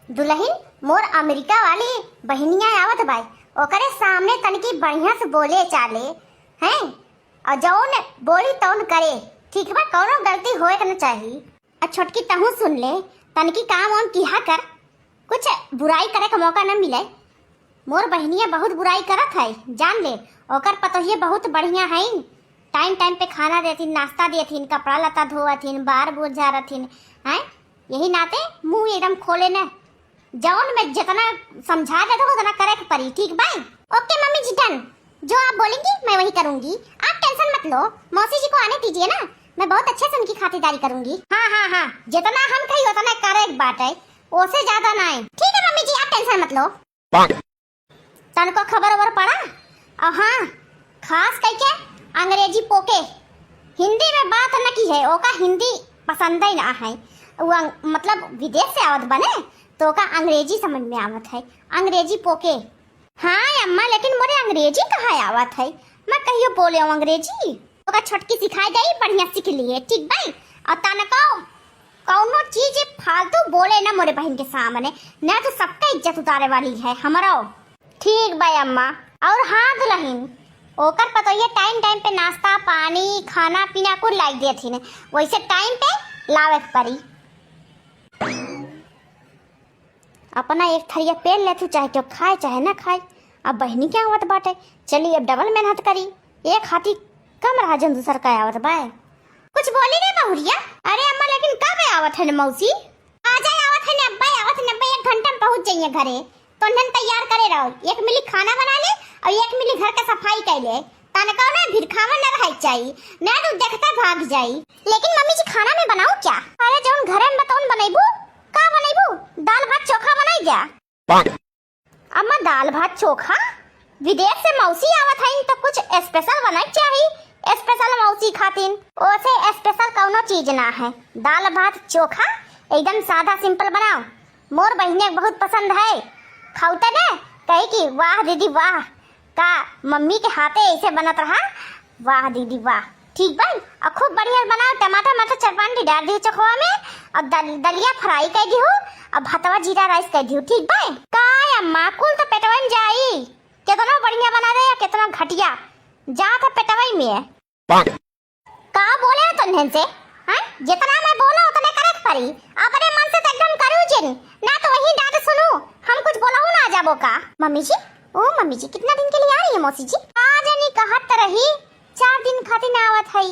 दुल्हन मोर अमेरिका वाली बहनिया आवत बाई, ओकरे सामने तनकी बढ़िया से बोले चाले हैं और जौन बोली तौन करे, ठीक बा। कौनो गलती होए के न चाहिए। और छोटकी तहू सुन ले, तनकी काम वाम किया कर, कुछ बुराई करे का मौका न मिले। मोर बहनिया बहुत बुराई करत है, जान ले। ओकर पतोहिए बहुत बढ़िया है, टाइम टाइम पे खाना देथिन, नाश्ता देथिन, कपड़ा लता धोवथिन, बाहर बोझ झारथिन हैं। यही नाते मुंह एकदम खोले न, जौन मैं जितना समझा देता हूँ उतना करे के पड़ी, ठीक भाई। ओके मम्मी जी, डन। जो आप बोलेंगी मैं वही करूंगी, आप टेंशन मत लो। मौसी जी को आने दीजिए ना, मैं बहुत अच्छे से उनकी खातिरदारी करूंगी। हाँ हाँ हाँ, जितना हम कही उतना करे एक बात है, उससे ज्यादा नहीं। ठीक है मम्मी जी, आप टेंशन मत लो। तन को खबर वबर पड़ा? और हाँ, खास करके अंग्रेजी पोके, हिंदी में बात न की है, ओका हिंदी पसंद ही ना है। वो मतलब विदेश से आवत बने तो का अंग्रेजी समझ में आवत है, अंग्रेजी पोके। हाँ अम्मा, लेकिन मोरे अंग्रेजी कहाँ आवत है, मैं कहियो बोले हूँ अंग्रेजी। ओका छोटकी सिखाई गई, बढ़िया सीख लिए, ठीक भाई। और तनको कौनो चीज फालतू बोले ना मोरे बहन के सामने, ना तो सबका इज्जत उतारे वाली है हमारा। ठीक भाई अम्मा। और हाँ दुल्हन, ओकर पता ये टाइम टाइम पे नाश्ता पानी खाना पीना को लाई देती ने, वैसे टाइम पे लावे पड़ी। अपना एक थरिया पेल ले तू, चाहे तो खाए चाहे ना खाए। अब बहनी क्या आवत बाटे, चली अब डबल मेहनत करी, एक हाथी कम रहा जन दूसर का आवत बाय। कुछ बोली रे बहुरिया? अरे अम्मा लेकिन कब आवत है न मौसी? आ जाए आवत है न अब्बा, आवत है न अब्बा, 1 घंटा में पहुंच जाइए घरे। तो नन तैयार करे रहो, एक मिली खाना बना ले और एक मिली घर का सफाई कर ले। तनका ना भिरखावा न रह चाहिए, ना तो देखता भाग जाई। लेकिन मम्मी जी खाना में बनाऊं क्या? अरे जौन घरे में बताऊं बनाइबू, का बनाइबू? दाल भात चोखा बनाई जा। अम्मा दाल भात चोखा? विदेश से मौसी आवत है तो कुछ स्पेशल बनाई चाहिए, स्पेशल मौसी खातिन। ओसे स्पेशल कौनो चीज ना है, दाल भात चोखा एकदम सादा सिंपल बनाओ। मोर बहने बहुत पसंद है, खाउते ने कहे कि वाह दीदी वाह, का मम्मी के हाथे ऐसे बनत रहा, वाह दीदी वाह। ठीक भाई, और खूब बढ़िया बनाओ, टमाटर मटर चटपटी डाल दियो चोखवा में, और दलिया फ्राई कर दियो, और भतवा जीरा राइस कर दियो, ठीक भाई। काय अम्मा कुल तो पेटवा में जाई, कितना बढ़िया बना रहे या कितना घटिया, जा तो पेटवा में। का बोले तुमने से? हां, जितना मैं बोला उतने करे पड़ी, अपने मन से एकदम करू जिन, ना तो वही डांट सुनो, हम कुछ बोलाऊ ना जाबो का। मम्मी जी, ओ मम्मी जी, कितना दिन के लिए आ रही है मौसी जी? आ जानी कहत रही, 4 दिन खातिर ना आवत है,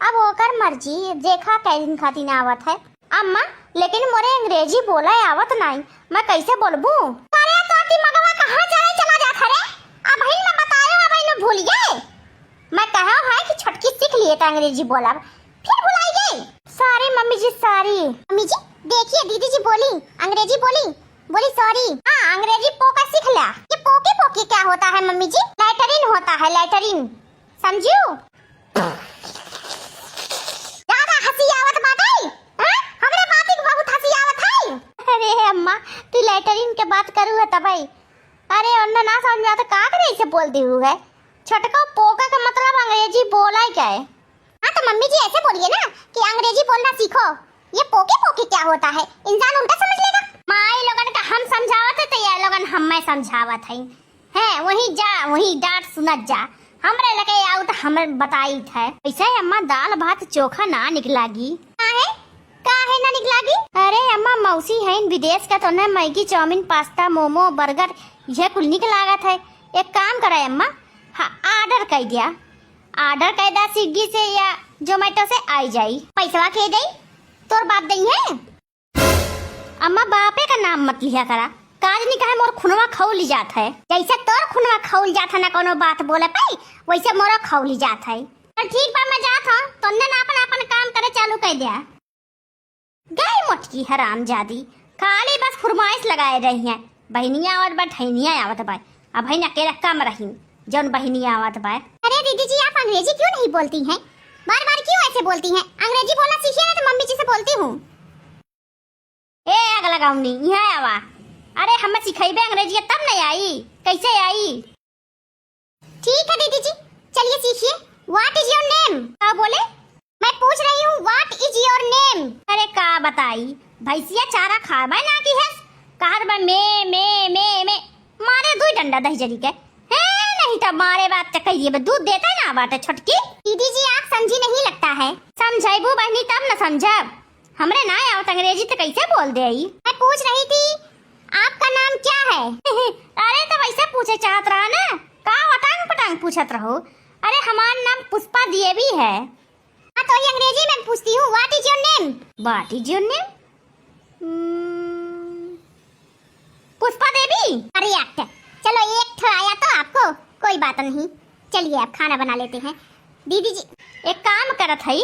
अब ओकर मर्जी, देखा कई दिन खातिर ना आवत है। अम्मा लेकिन मोरे अंग्रेजी बोला आवत नहीं, मैं कैसे बोलबू? अरे तो दिमागवा कहां जाए चला जात रे, अब ही मैं बतायो, अब ही भूल गए। मैं कहा है कि छटकी सीख लिए तो अंग्रेजी बोला, फिर भुलाई गई। सॉरी मम्मी जी, सॉरी। मम्मी जी देखिए, दीदी जी बोली अंग्रेजी बोली सॉरी। हाँ अंग्रेजी पोका सीख लिया। ये पोके पोके क्या होता है मम्मी जी? लैटरिन होता है, लैटरिन, समझियो? ज्यादा हंसी आवत बाटे, हां हमरे बात की बहुत हंसी आवत है। अरे अम्मा तू लैटरिन के बात करू है तबई, अरे अन्ना ना समझ में आता का करे ऐसे बोलती हूँ है। छटका पोका का मतलब अंग्रेजी बोला ही क्या है? हाँ तो मम्मी जी ऐसे बोलिए ना कि अंग्रेजी बोलना सीखो। ये पोके पोके क्या होता है, इंसान उल्टा समझ लेगा। माई लोगन का हम समझावत है तो ये लोगन हमें समझावत है, हैं वही जा वही डांट सुनत जा, हमरे लगे आउ तो हमें बताई था। ऐसे अम्मा दाल भात चोखा ना निकलागी? काहे ना निकलागी? अरे अम्मा मौसी है विदेश का, तो ना Maggi chow mein pasta momo burger ये कुल निकलागत है। एक काम करे अम्मा, हाँ ऑर्डर कर दिया, ऑर्डर कर दा स्विगी से या जोमेटो से आई जाई, पैसा के दई तोर बाप दई है। अम्मा बापे का नाम मत लिया करा, काज नहीं कहे मोर खुनवा खौल जात है, जैसे तोर खुनवा खौल जात है ना कोनो बात बोले पाई, वैसे मोरा खौल जात है। ठीक बा मैं जात हूं, तन्ने ना अपन काम करे चालू कर दिया। गई मोटकी हरामजादी, खाली बस फरमाइश लगाए रही हैं, बहनियां और बहनियां आवत बाय, अब है अकेला कम रही जौन बहनियां आवत बाय। अरे दीदी जी आप अंग्रेजी क्यों नहीं बोलती हैं? बार बार क्यों ऐसे बोलती हैं? अंग्रेजी बोलना सीखिए ना, तो मम्मी जी से बोलती हूँ। ए आग लगाऊंगी यहाँ आवा, अरे हमें सिखाइबे अंग्रेजी तब नहीं आई, कैसे आई? ठीक है दीदी जी, चलिए सीखिए। What is your name? क्या बोले? मैं पूछ रही हूँ व्हाट इज योर नेम? अरे का बताई, भैंसिया चारा खाबा ना की है, कहत जा दही जरी के है, नहीं तो मारे बात तो कहिए दूध देता ना बात छोटकी। दीदी जी आप समझी नहीं लगता है। समझाइबू बहनी तब न समझब, हमरे ना आवत अंग्रेजी तो कैसे बोल दे। मैं पूछ रही थी आपका नाम क्या है? अरे तो वैसे पूछे चाहत रहा ना, का वटांग पटांग पूछत रहो। अरे हमारा नाम पुष्पा देवी है। हाँ तो ये अंग्रेजी में पूछती हूँ, what is your name? What is your name? Pushpa Devi. अरे एक्टर, चलो एक ठो आया तो आपको, कोई बात नहीं। चलिए आप खाना बना लेते हैं। दीदी जी एक काम करत है,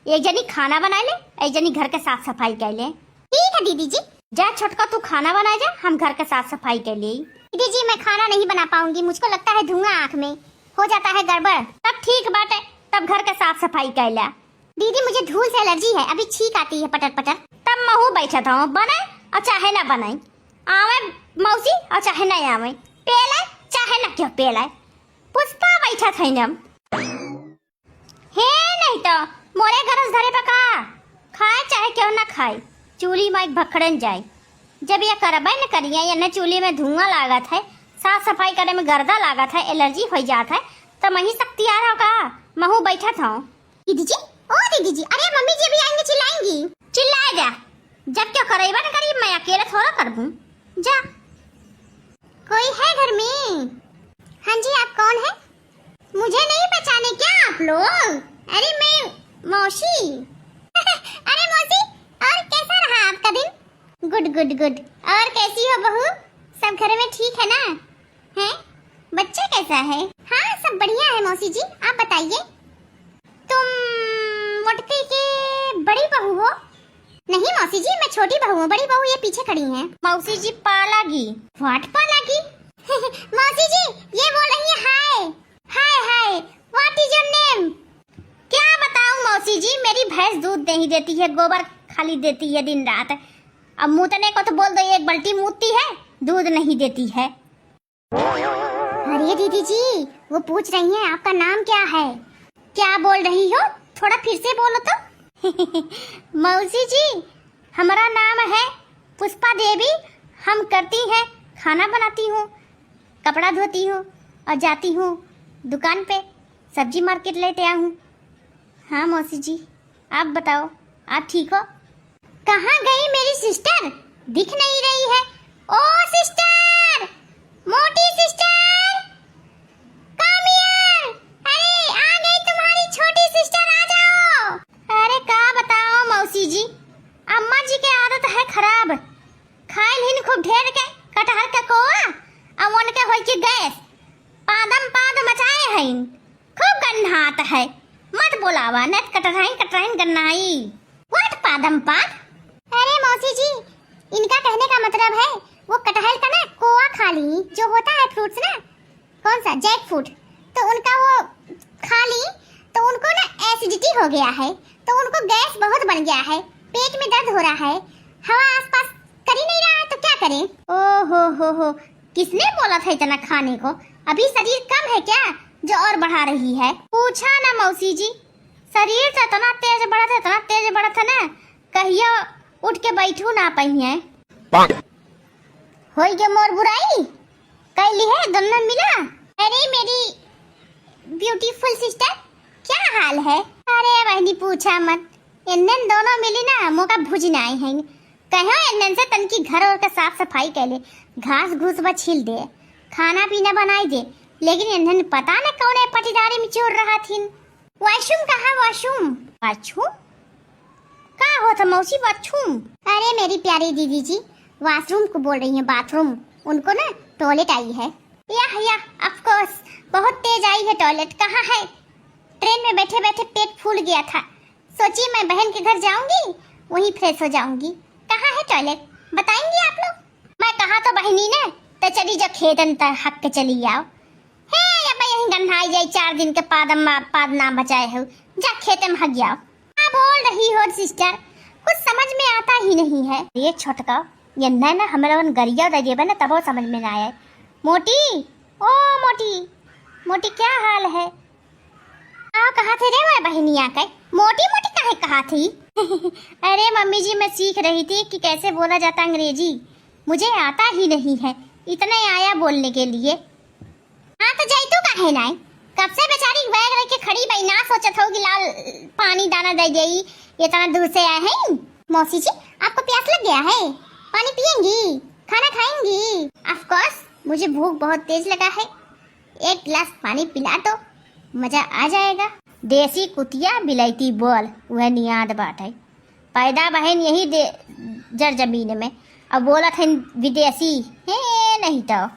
एक जनी खाना बना ले, एक जनी घर के साफ सफाई कर ले। ठीक है दीदी जी। जा छोटका तू खाना बना जा, हम घर के साफ सफाई कर ले। दीदी जी मैं खाना नहीं बना पाऊंगी, मुझको लगता है धुआं आँख में हो जाता है गड़बड़। तब ठीक बात है, तब घर के साफ सफाई कर ला। दीदी मुझे धूल से एलर्जी है, अभी छींक आती है पटर पटर। तब महू बैठा था, बनाए और चाहे ना बनाए, आवे मौसी और चाहे ना आवे, पेला चाहे ना क्यों पेला। पुष्पा बैठा था नम हे, नहीं तो मोरे गरज धरे पका खाए चाहे क्यों ना खाए, चूल्ही में भखड़न जाए। जब ये करबे न करिए या न चूल्हे में धुआं लागत है, साफ सफाई करे में गर्दा लागत है, एलर्जी हो जात है, तो मही सकती आ रहा का महू बैठा था। दीदी जी ओ दीदी जी, अरे मम्मी जी भी आएंगे चिल्लाएंगी। चिल्लाए जा, जब क्यों करेबा न करी, मैं अकेले थोड़ा करबूं। जा कोई है घर में? हाँ जी आप कौन है? मुझे नहीं पहचाने क्या आप लोग? अरे मैं मौसी। अरे मौसी, और कैसा रहा आपका दिन? Good good good. और कैसी हो बहू, सब घर में ठीक है ना? हैं? बच्चा कैसा है? हाँ सब बढ़िया है मौसी जी, आप बताइए। तुम मोटकी की बड़ी बहू हो? नहीं मौसी जी मैं छोटी बहू हूँ, बड़ी बहू ये पीछे खड़ी है। मौसी जी पालागी। व्हाट पालागी? मौसी जी ये बोल रही है हाय हाय हाय, व्हाट इज योर नेम? क्या बताऊं मौसी जी, मेरी भैंस दूध नहीं देती है, गोबर खाली देती है दिन रात। अब मूतने को तो बोल दो, एक बाल्टी मूतती है, दूध नहीं देती है। अरे दीदी जी वो पूछ रही हैं आपका नाम क्या है? क्या बोल रही हो, थोड़ा फिर से बोलो तो। मौसी जी हमारा नाम है पुष्पा देवी, हम करती हैं खाना बनाती हूँ, कपड़ा धोती हूँ और जाती हूँ दुकान पे, सब्जी मार्केट लेते आ हूँ। हाँ मौसी जी आप बताओ, आप ठीक हो? कहाँ गई मेरी सिस्टर, दिख नहीं रही है। ओ सिस्टर, मोटी सिस्टर, कम हियर। अरे आ गई तुम्हारी छोटी सिस्टर, आ जाओ। अरे का बताओ मौसी जी, अम्मा जी की आदत है खराब, खाए लिन खूब ढेर के कटहर का कोआ, अब उनके होई की गैस पादम पाद मचाए हैं, खूब गन्हात है। मत बोलावा, नेट कटराइन कटराइन गन्नाई। व्हाट पादम पाद? अरे मौसी जी इनका कहने का मतलब है वो कटहल का ना कोआ खा ली, जो होता है फ्रूट्स ना, कौन सा जैक फ्रूट, तो उनका वो खा ली तो उनको ना एसिडिटी हो गया है, तो उनको गैस बहुत बन गया है, पेट में दर्द हो रहा है, हवा आसपास कर ही नहीं रहा है, तो क्या करें? ओ हो, किसने बोला था इतना खाने को? अभी शरीर कम है क्या जो और बढ़ा रही है? पूछा ना मौसी जी, शरीर तो इतना तेज बढ़ा था ना, कहियो उठ के बैठू ना पाई है। होई के मोर बुराई कैली है, दोनों मिला। अरे मेरी ब्यूटीफुल सिस्टर क्या हाल है? अरे बहनी पूछा मत, इन्हन दोनों मिली ना मौका भुज ना आई हैं, कहो इन्हन से तन की घर और का साफ सफाई कर ले, घास घूस छील दे, खाना पीना बनाई दे, लेकिन इन्हन पता न कौन पटीदारी में चोर रहा थी। वॉशरूम कहाँ? वॉशरूम का होता मौसी वॉशरूम? अरे मेरी प्यारी दीदी जी वॉशरूम को बोल रही है, बाथरूम, उनको ना टॉयलेट आई है। या ऑफ कोर्स बहुत तेज आई है टॉयलेट। कहाँ है? ट्रेन में बैठे बैठे पेट फूल गया था, सोची मैं बहन के घर जाऊंगी, वहीं फ्रेश हो जाऊंगी। कहाँ है टॉयलेट बताएंगी आप लोग? मैं कहा तो बहनी ने तो चली जा खेतन तक हक के चली आओ। हे अब यहीं गन्हाई जाए, 4 दिन के पाद ना बचाए हो, जा खेत में हग जाओ। क्या बोल रही हो सिस्टर, कुछ समझ में आता ही नहीं है। ये छोटका ये ना हमारा गरिया दे देबे ना तब समझ में ना आए। मोटी ओ मोटी क्या हाल है? आओ कहाँ थे रे मैं बहनिया के? मोटी काहे कहा थी? अरे मम्मी जी मैं सीख रही थी कि कैसे बोला जाता अंग्रेजी, मुझे आता ही नहीं है, इतना आया बोलने के लिए। हाँ तो जाई तू काहे नहीं? कब से बेचारी बैग रख के खड़ी भाई ना सोचत हो कि लाल पानी दाना दे गई, इतना दूर से आए हैं। मौसी जी आपको प्यास लग गया है? पानी पियेंगी? खाना खाएंगी? ऑफ कोर्स मुझे भूख बहुत तेज लगा है, एक गिलास पानी पिला दो, मजा आ जाएगा। देसी कुतिया बिलायती बोल वह नियाद बात है। पैदा बहन यही जर जमीन में, अब बोला था विदेशी है नहीं तो